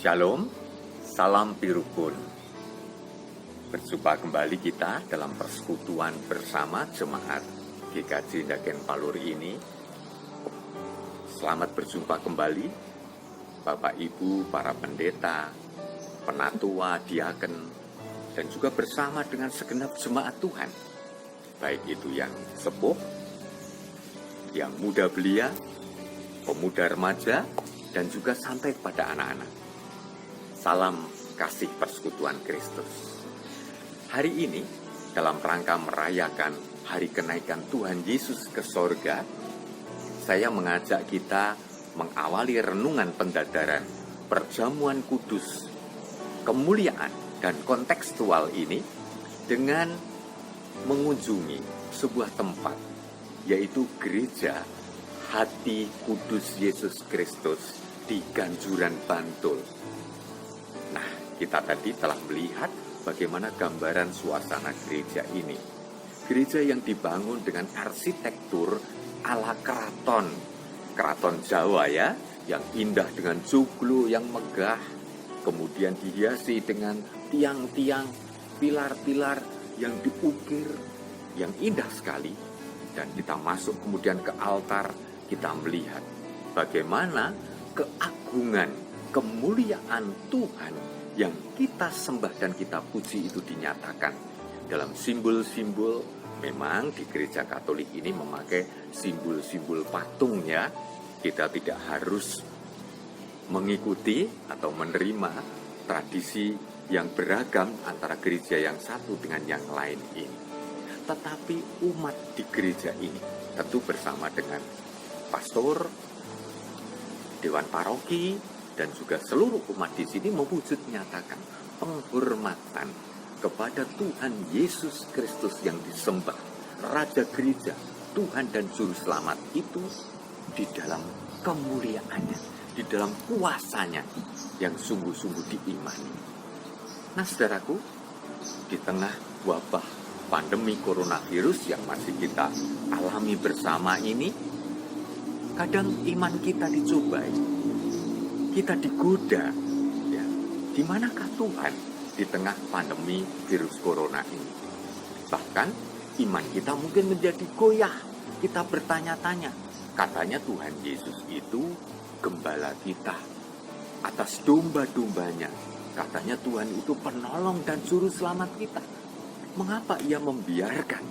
Shalom, salam pirukun. Berjumpa kembali kita dalam persekutuan bersama jemaat GKJ Ndagen Palur ini. Selamat berjumpa kembali Bapak Ibu, para pendeta, penatua, diaken, dan juga bersama dengan segenap jemaat Tuhan. Baik itu yang sepuh, yang muda belia, pemuda remaja, dan juga sampai kepada anak-anak. Salam kasih persekutuan Kristus. Hari ini, dalam rangka merayakan hari kenaikan Tuhan Yesus ke sorga, saya mengajak kita mengawali renungan pendadaran perjamuan kudus, kemuliaan, dan kontekstual ini dengan mengunjungi sebuah tempat, yaitu gereja Hati Kudus Yesus Kristus di Ganjuran, Bantul. Nah, kita tadi telah melihat bagaimana gambaran suasana gereja ini. Gereja yang dibangun dengan arsitektur ala keraton Jawa ya, yang indah dengan joglo yang megah, kemudian dihiasi dengan tiang-tiang, pilar-pilar yang diukir, yang indah sekali. Dan kita masuk kemudian ke altar, kita melihat bagaimana keagungan, kemuliaan Tuhan yang kita sembah dan kita puji itu dinyatakan dalam simbol-simbol. Memang di gereja Katolik ini memakai simbol-simbol patung ya. Kita tidak harus mengikuti atau menerima tradisi yang beragam antara gereja yang satu dengan yang lain ini. Tetapi umat di gereja ini tentu bersama dengan pastor, dewan paroki, dan juga seluruh umat di sini mewujud nyatakan penghormatan kepada Tuhan Yesus Kristus yang disembah, Raja Gereja, Tuhan dan Juru Selamat itu di dalam kemuliaannya, di dalam kuasanya yang sungguh-sungguh diimani. Nah saudaraku, di tengah wabah pandemi coronavirus yang masih kita alami bersama ini, kadang iman kita dicobai, kita digoda. Ya, di manakah Tuhan di tengah pandemi virus corona ini? Bahkan iman kita mungkin menjadi goyah. Kita bertanya-tanya, katanya Tuhan Yesus itu gembala kita atas domba-dombanya. Katanya Tuhan itu penolong dan juru selamat kita. Mengapa ia membiarkan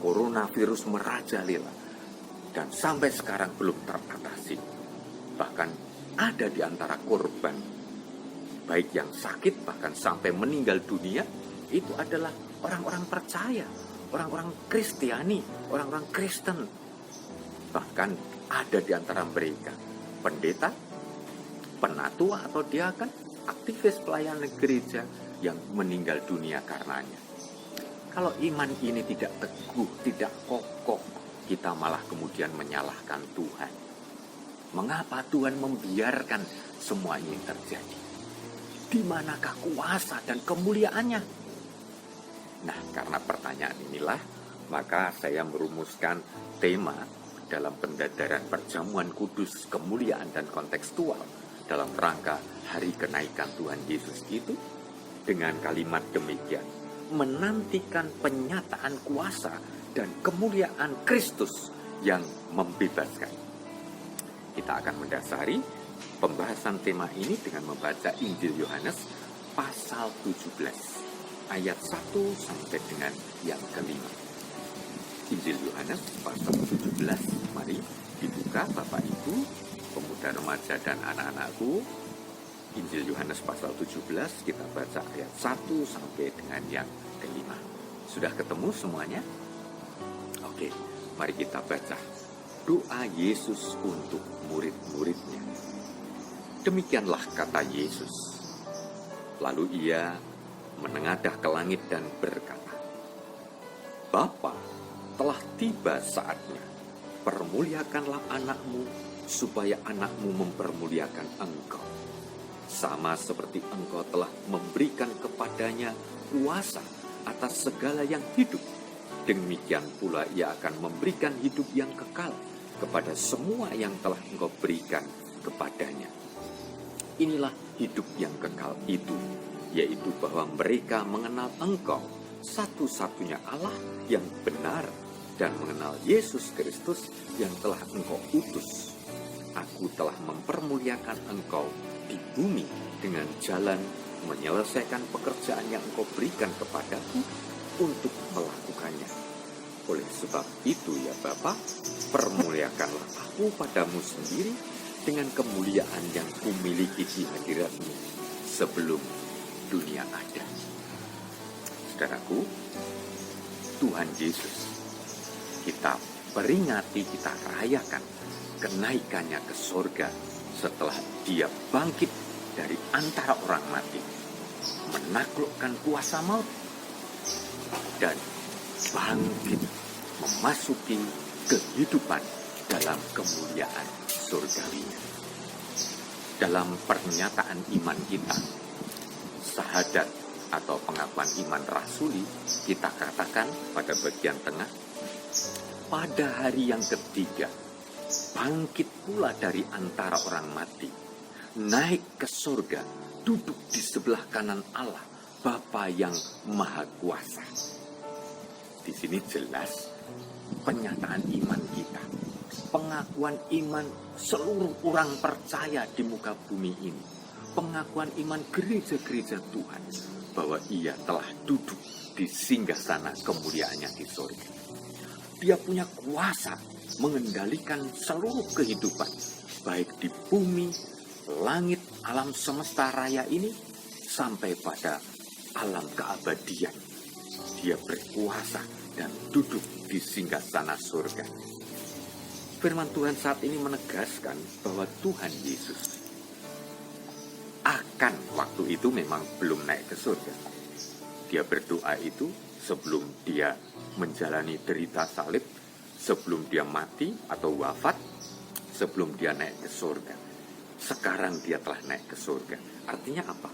coronavirus merajalela dan sampai sekarang belum teratasi? Bahkan ada di antara korban, baik yang sakit bahkan sampai meninggal dunia, itu adalah orang-orang percaya, orang-orang Kristiani, orang-orang Kristen. Bahkan ada di antara mereka pendeta, penatua atau diaken, aktivis pelayanan gereja yang meninggal dunia karenanya. Kalau iman ini tidak teguh, tidak kokoh, kita malah kemudian menyalahkan Tuhan. Mengapa Tuhan membiarkan semua ini terjadi? Di manakah kuasa dan kemuliaannya? Nah, karena pertanyaan inilah, maka saya merumuskan tema dalam pendadaran perjamuan kudus, kemuliaan dan kontekstual dalam rangka hari kenaikan Tuhan Yesus itu dengan kalimat demikian: menantikan penyataan kuasa dan kemuliaan Kristus yang membebaskan. Kita akan mendasari pembahasan tema ini dengan membaca Injil Yohanes pasal 17 ayat 1 sampai dengan yang kelima. Injil Yohanes pasal 17, mari dibuka Bapak Ibu, pemuda remaja dan anak-anakku. Injil Yohanes pasal 17, kita baca ayat 1 sampai dengan yang kelima. Sudah ketemu semuanya? Oke, mari kita baca doa Yesus untuk murid-muridnya. Demikianlah kata Yesus. Lalu ia menengadah ke langit dan berkata, Bapa, telah tiba saatnya. Permuliakanlah anakmu, supaya anakmu mempermuliakan engkau. Sama seperti engkau telah memberikan kepadanya kuasa atas segala yang hidup, demikian pula ia akan memberikan hidup yang kekal kepada semua yang telah engkau berikan kepadanya. Inilah hidup yang kekal itu, yaitu bahwa mereka mengenal Engkau, satu-satunya Allah yang benar, dan mengenal Yesus Kristus yang telah Engkau utus. Aku telah mempermuliakan Engkau di bumi dengan jalan menyelesaikan pekerjaan yang Engkau berikan kepadaku untuk melakukannya. Oleh sebab itu ya Bapa, permuliakanlah aku padamu sendiri dengan kemuliaan yang kumiliki di hadirat-Mu sebelum dunia ada. Saudaraku, Tuhan Yesus, kita peringati, kita rayakan kenaikannya ke surga setelah Dia bangkit dari antara orang mati, menaklukkan kuasa maut, dan bangkit memasuki kehidupan dalam kemuliaan surgawinya. Dalam pernyataan iman kita, syahadat atau pengakuan iman rasuli, kita katakan pada bagian tengah, pada hari yang ketiga, bangkit pula dari antara orang mati, naik ke surga, duduk di sebelah kanan Allah, Bapa yang Maha Kuasa. Di sini jelas penyataan iman kita, pengakuan iman seluruh orang percaya di muka bumi ini, pengakuan iman gereja-gereja Tuhan bahwa Ia telah duduk di singgasana kemuliaannya di surga. Dia punya kuasa mengendalikan seluruh kehidupan, baik di bumi, langit, alam semesta raya ini, sampai pada alam keabadian. Dia berkuasa dan duduk di singgasana surga. Firman Tuhan saat ini menegaskan bahwa Tuhan Yesus akan, waktu itu memang belum naik ke surga. Dia berdoa itu sebelum dia menjalani derita salib, sebelum dia mati atau wafat, sebelum dia naik ke surga. Sekarang dia telah naik ke surga. Artinya apa?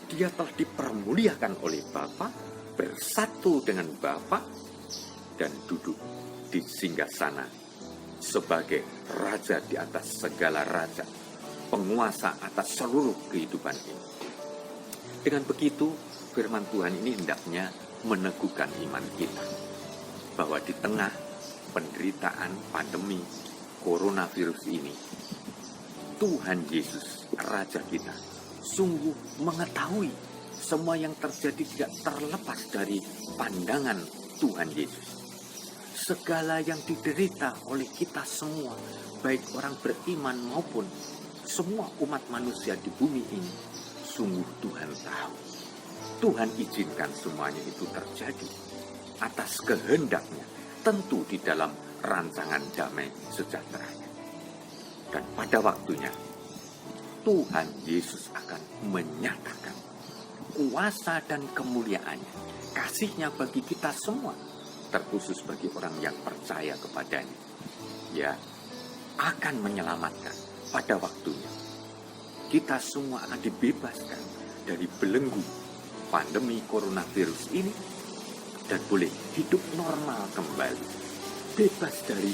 Dia telah dipermuliakan oleh Bapa, bersatu dengan Bapa, dan duduk di singgasana sebagai raja di atas segala raja, penguasa atas seluruh kehidupan ini. Dengan begitu, firman Tuhan ini hendaknya meneguhkan iman kita, bahwa di tengah penderitaan pandemi coronavirus ini, Tuhan Yesus, Raja kita, sungguh mengetahui semua yang terjadi tidak terlepas dari pandangan Tuhan Yesus. Segala yang diderita oleh kita semua, baik orang beriman maupun semua umat manusia di bumi ini, sungguh Tuhan tahu. Tuhan izinkan semuanya itu terjadi atas kehendaknya, tentu di dalam rancangan damai sejahteranya. Dan pada waktunya, Tuhan Yesus akan menyatakan kuasa dan kemuliaannya, kasihnya bagi kita semua, terkhusus bagi orang yang percaya kepadanya. Ya, akan menyelamatkan pada waktunya. Kita semua akan dibebaskan dari belenggu pandemi coronavirus ini dan boleh hidup normal kembali, bebas dari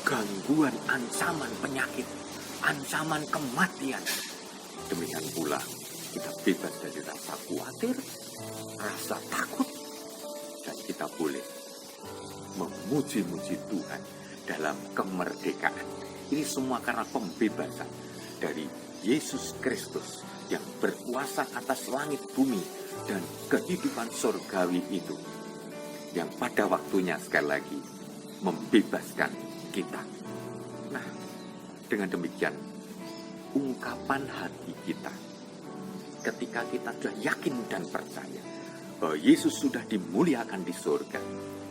gangguan, ancaman penyakit, ancaman kematian. Demikian pula kita bebas dari rasa khawatir, rasa takut, dan kita boleh memuji-muji Tuhan dalam kemerdekaan. Ini semua karena pembebasan dari Yesus Kristus yang berkuasa atas langit bumi dan kehidupan surgawi itu, yang pada waktunya sekali lagi membebaskan kita. Nah, dengan demikian, ungkapan hati kita ketika kita sudah yakin dan percaya bahwa Yesus sudah dimuliakan di surga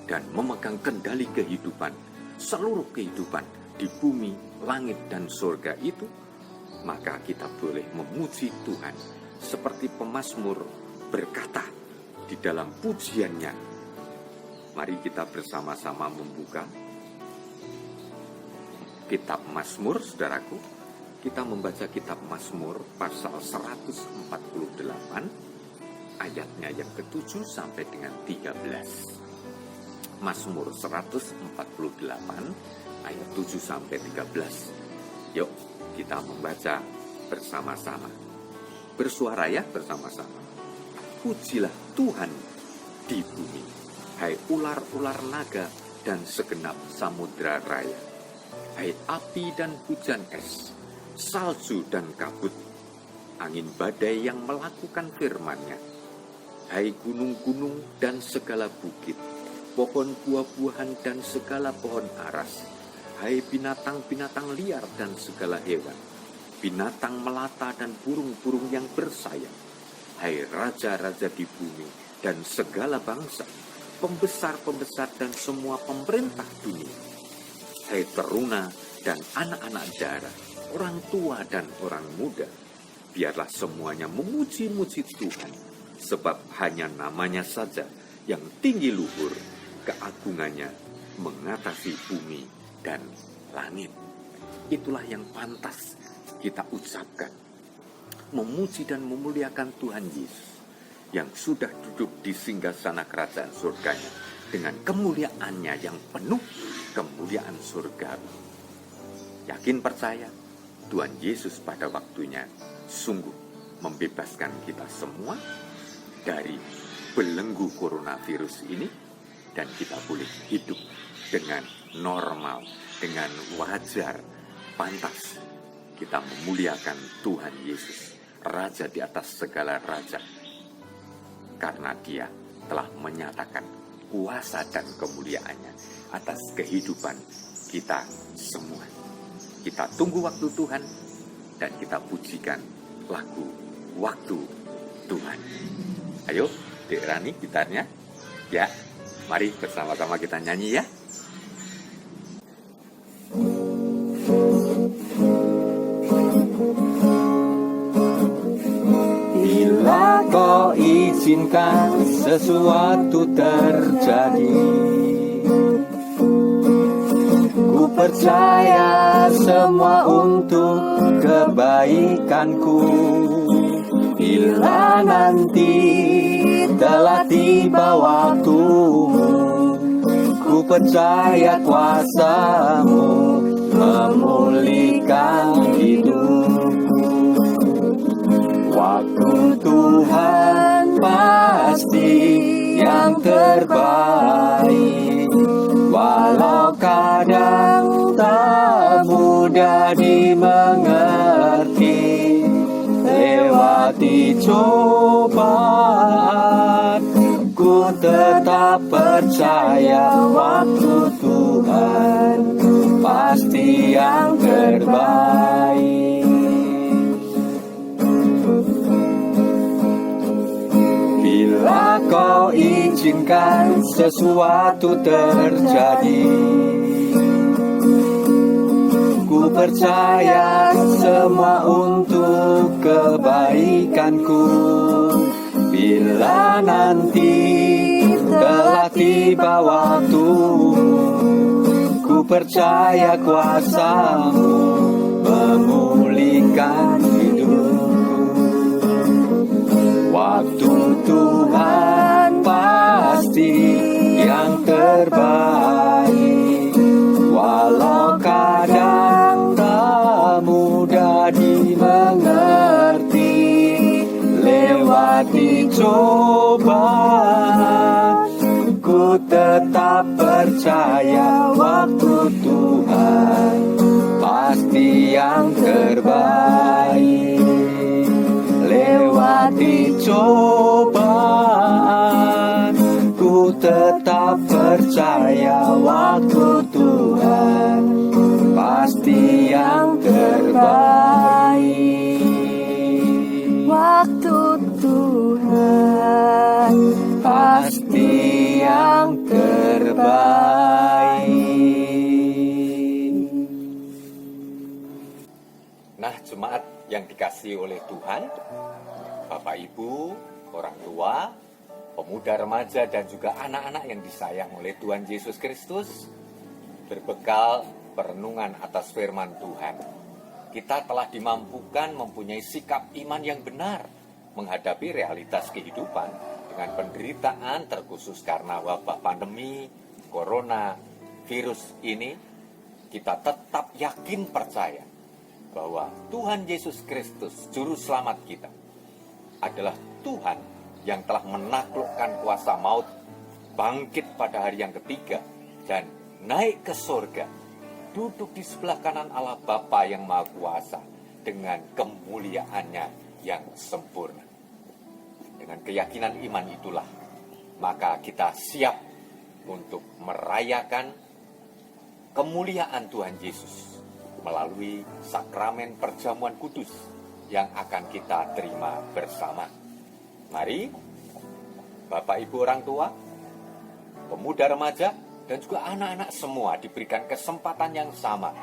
dan memegang kendali kehidupan, seluruh kehidupan di bumi, langit, dan surga itu, maka kita boleh memuji Tuhan seperti pemazmur berkata di dalam pujiannya. Mari kita bersama-sama membuka kitab Mazmur, saudaraku. Kita membaca kitab Mazmur pasal 148 ayatnya yang ke-7 sampai dengan 13. Mazmur 148 ayat 7 sampai 13. Yuk kita membaca bersama-sama. bersuara ya bersama-sama. Pujilah Tuhan di bumi, hai ular-ular naga dan segenap samudra raya, hai api dan hujan es, salju dan kabut, angin badai yang melakukan firman-Nya, hai gunung-gunung dan segala bukit, pohon buah-buahan dan segala pohon aras, hai binatang-binatang liar dan segala hewan, binatang melata dan burung-burung yang bersayap, hai raja-raja di bumi dan segala bangsa, pembesar-pembesar dan semua pemerintah dunia, hai teruna dan anak-anak dara, orang tua dan orang muda, biarlah semuanya memuji-muji Tuhan, sebab hanya namanya saja yang tinggi luhur, keagungannya mengatasi bumi dan langit. Itulah yang pantas kita ucapkan, memuji dan memuliakan Tuhan Yesus yang sudah duduk di singgasana kerajaan surganya dengan kemuliaannya yang penuh, kemuliaan surgawi. Yakin percaya, Tuhan Yesus pada waktunya sungguh membebaskan kita semua dari belenggu coronavirus ini, dan kita boleh hidup dengan normal, dengan wajar, pantas. Kita memuliakan Tuhan Yesus, Raja di atas segala raja, karena Dia telah menyatakan kuasa dan kemuliaannya atas kehidupan kita semua. Kita tunggu waktu Tuhan, dan kita pujikan lagu Waktu Tuhan. Ayo, Dek Rani gitarnya. Ya, mari bersama-sama kita nyanyi ya. Bila kau izinkan sesuatu terjadi, ku percaya semua untuk kebaikanku. Bila nanti telah tiba waktumu, ku percaya kuasa-Mu memulihkan hidupku. Waktu Tuhan pasti yang terbaik, walau kadang tak mudah dimengerti. Lewati cobaan, ku tetap percaya waktu Tuhan pasti yang terbaik. Bila kau izinkan sesuatu terjadi, ku percaya semua untuk kebaikanku. Bila nanti telah tiba waktumu, ku percaya kuasa-Mu memulihkan hidupku. Waktu Tuhan pasti yang terbaik, walau kadang tak mudah dimengerti. Lewati cobaan, ku tetap percaya waktu Tuhan pasti yang terbaik. Lewati cobaan, ku tetap percaya waktu Tuhan pasti yang terbaik. Waktu Tuhan pasti yang terbaik. Nah, jemaat yang dikasihi oleh Tuhan, Bapak Ibu, orang tua, pemuda remaja dan juga anak-anak yang disayang oleh Tuhan Yesus Kristus, berbekal perenungan atas firman Tuhan, kita telah dimampukan mempunyai sikap iman yang benar menghadapi realitas kehidupan dengan penderitaan terkhusus karena wabah pandemi corona virus ini. Kita tetap yakin percaya bahwa Tuhan Yesus Kristus, Juru Selamat kita, adalah Tuhan yang telah menaklukkan kuasa maut, bangkit pada hari yang ketiga, dan naik ke surga, duduk di sebelah kanan Allah Bapa yang Maha Kuasa dengan kemuliaannya yang sempurna. Dengan keyakinan iman itulah, maka kita siap untuk merayakan kemuliaan Tuhan Yesus melalui sakramen perjamuan kudus yang akan kita terima bersama. Mari, Bapak Ibu orang tua, pemuda remaja, dan juga anak-anak semua diberikan kesempatan yang sama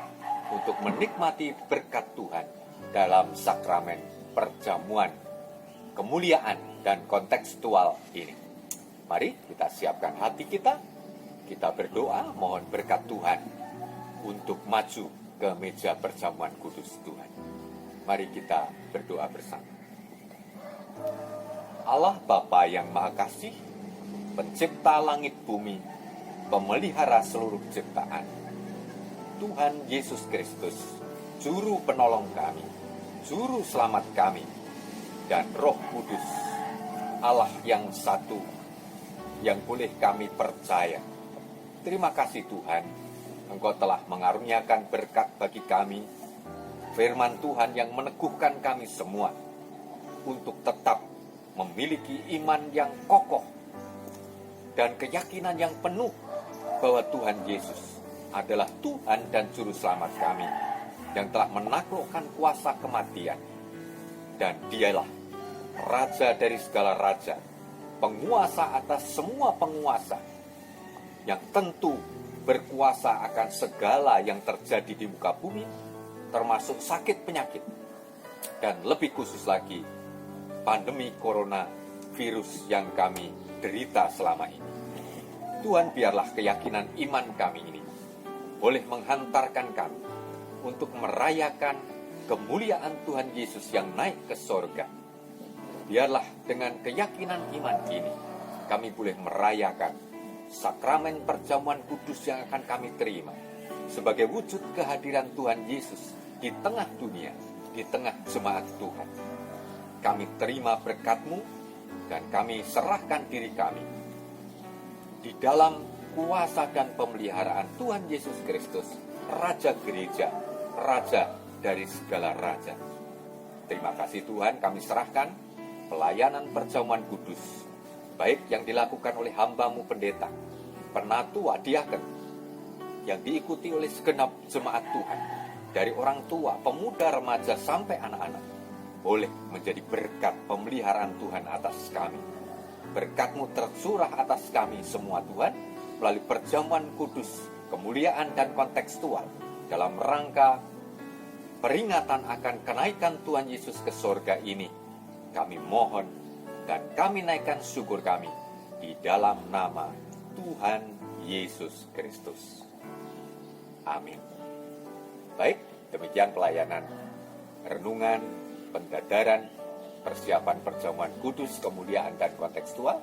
untuk menikmati berkat Tuhan dalam sakramen perjamuan kemuliaan dan kontekstual ini. Mari kita siapkan hati kita berdoa mohon berkat Tuhan untuk maju ke meja perjamuan kudus Tuhan. Mari kita berdoa bersama. Allah Bapa yang Maha Kasih, pencipta langit bumi, pemelihara seluruh ciptaan, Tuhan Yesus Kristus, juru penolong kami, juru selamat kami, dan Roh Kudus, Allah yang satu, yang boleh kami percaya. Terima kasih Tuhan, Engkau telah mengaruniakan berkat bagi kami, firman Tuhan yang meneguhkan kami semua untuk tetap memiliki iman yang kokoh dan keyakinan yang penuh bahwa Tuhan Yesus adalah Tuhan dan Juru Selamat kami yang telah menaklukkan kuasa kematian, dan Dialah Raja dari segala raja, penguasa atas semua penguasa, yang tentu berkuasa akan segala yang terjadi di muka bumi, termasuk sakit penyakit, dan lebih khusus lagi pandemi corona virus yang kami derita selama ini. Tuhan, biarlah keyakinan iman kami ini boleh menghantarkan kami untuk merayakan kemuliaan Tuhan Yesus yang naik ke sorga. Biarlah dengan keyakinan iman ini kami boleh merayakan sakramen perjamuan kudus yang akan kami terima sebagai wujud kehadiran Tuhan Yesus di tengah dunia, di tengah jemaat Tuhan. Kami terima berkat-Mu dan kami serahkan diri kami di dalam kuasa dan pemeliharaan Tuhan Yesus Kristus, Raja Gereja, Raja dari segala raja. Terima kasih Tuhan, kami serahkan pelayanan perjamuan kudus, baik yang dilakukan oleh hamba-Mu pendeta, penatua, diaken, yang diikuti oleh segenap jemaat Tuhan, dari orang tua, pemuda, remaja, sampai anak-anak, boleh menjadi berkat pemeliharaan Tuhan atas kami. Berkat-Mu tercurah atas kami semua Tuhan, melalui perjamuan kudus, kemuliaan dan kontekstual, dalam rangka peringatan akan kenaikan Tuhan Yesus ke sorga ini. Kami mohon dan kami naikkan syukur kami di dalam nama Tuhan Yesus Kristus. Amin. Baik, demikian pelayanan renungan, pendadaran, persiapan perjamuan kudus, kemuliaan dan kontekstual.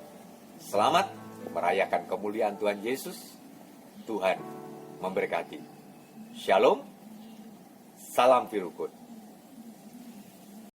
Selamat merayakan kemuliaan Tuhan Yesus. Tuhan memberkati. Shalom, salam Firukun.